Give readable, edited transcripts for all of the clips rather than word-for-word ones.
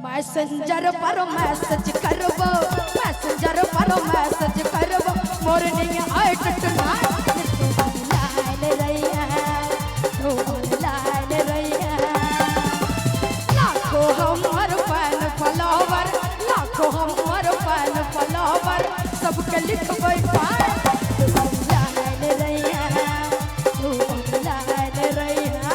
Messenger पर message करबो, messenger पर मैसेज करबो, मॉर्निंग एट नाइट लाइन रही है, लाइन रही है। लाखों हमर फैन फॉलोवर, लाखों हमर फैन फॉलोवर, सबके लिखबै पाए लाइन रही है, लाइन रही है।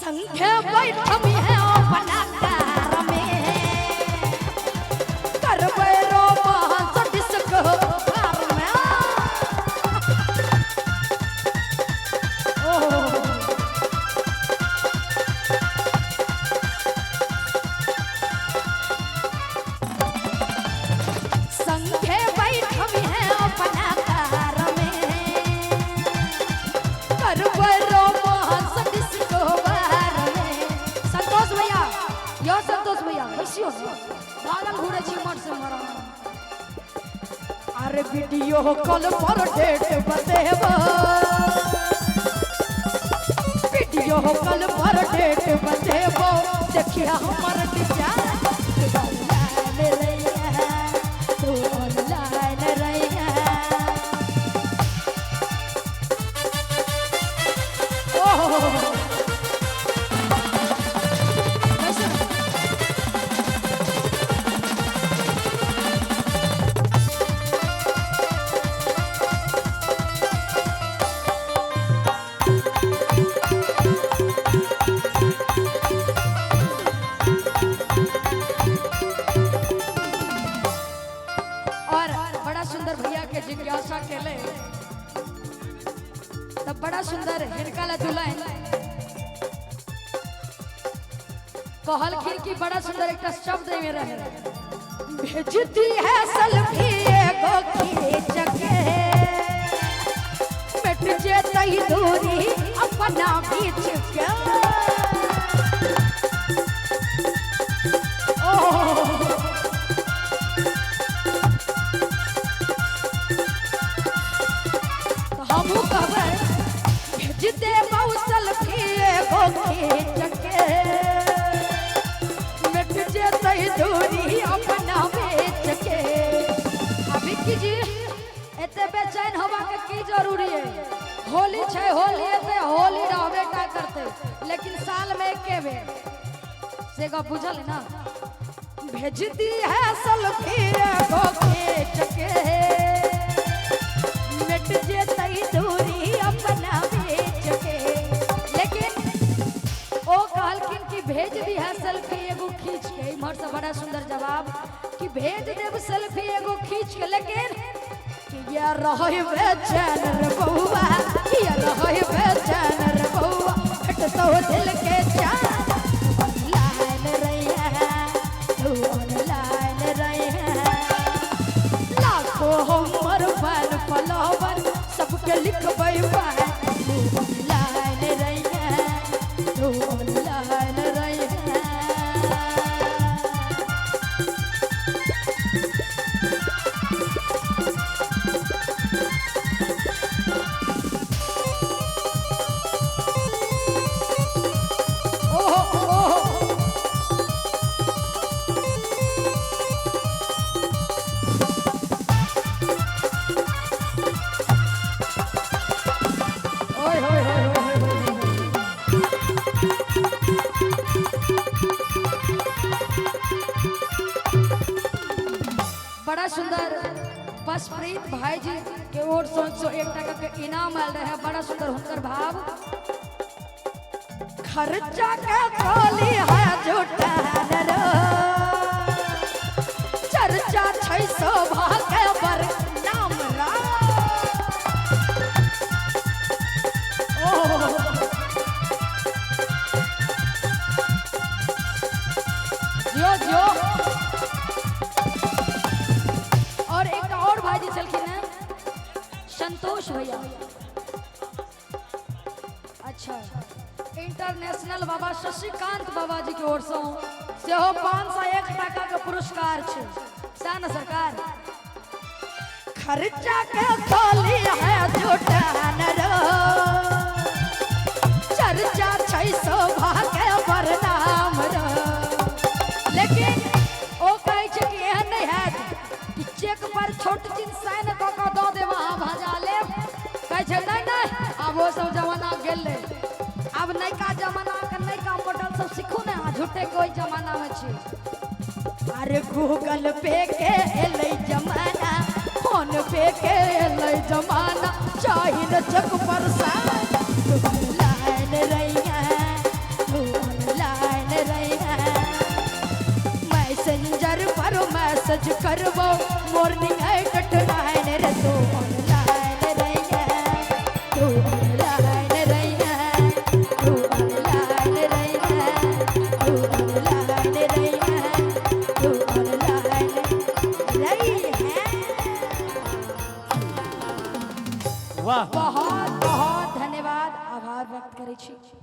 संख्या बैठमी है अपना कार में, करबै रोमांस डिस्को कार में। संख्या बैठमी है अपना कार में, करबै रोमांस डिस्को कार में। संतोष भैया, यो संतोष भैया बैसियो भागल घूरे छी मठ से मरा। अरे वीडियो कॉल पर डेट बतेबो, वीडियो कॉल पर डेट बतेबो, देखिया हमर डिजाइन लाइन रही है, तू लाइन रही है। जिज्ञासा केले तब बड़ा सुंदर हिरकाला दुल्हन कहलखिन कि बड़ा सुंदर एक शब्द में रहे, भेजती है सेल्फी एगो खींच के, मिट जेतई दूरी अपना बीच के। जिते मौसल एगो खींच के, मिट जेतई दूरी अपना बेच के। अभी कीजी एते बेचैन होबा के की जरूरी है? होली छै, होली एते होली रहबे का करते, लेकिन साल में एके बेर से का बुझल ना। भेजती है सेल्फी एगो खींच के, मिट जेतई दूरी अपना बेच के। लेकिन ओ कहलखिन कि भेज दी है सेल्फी एगो खींच के। इमहर से बड़ा सुंदर जवाब कि भेज देब सेल्फी एगो खींच के, लेकिन कि ये रहे बेचैन रे बउआ, ये रहे बेचैन रे बउआ, हट तो दिल के जान लाइन रही है, तू लाइन रही है। लाखों हमर फैन फॉलोवर, सबके लिखबै पाए लाइन रही है, तू लाइन रही है। बड़ा सुंदर बसप्रीत भाई जी के ओर 101 टका के इनाम आयल रहे। बड़ा सुंदर हुनकर भाव, खर्चा के खोली है जुटान रो, चर्चा 600 भागे पर नाम रा। जियो जियो। और एक और भाई जी चलखिन है संतोष भैया। अच्छा इंटरनेशनल बाबा शशिकांत बाबा जी की ओर से हो 501 टका के पुरस्कार छे। सान सरकार खर्चा के खोली है जुटान रो चर्चा 600 के बरनाम रो। लेकिन ओ कहे छे कि एहन नहीं है कि चेक पर छोट चिन्ह साइन क के दो दे वहां भजा ले। कहे छे नहीं नहीं अब वो सब जमाना गेले। अब नयका जमाना के नयका मॉडल सब सीखू ना झूठे कोई जमाना में छी। अरे गूगल पे के एलै जमाना फोन पे के एलै जमाना चाही न चक पर साइन ऑनलाइन रही है तू ऑनलाइन रही है। मैसेंजर पर मैसेज करबो मॉर्निंग 8 रे तू ऑनलाइन रही है तू ऑनलाइन रही है तू ऑनलाइन रही है तू ऑनलाइन रही है तू ऑनलाइन रही है। वाह बहुत बहुत धन्यवाद आभार व्यक्त करै छी।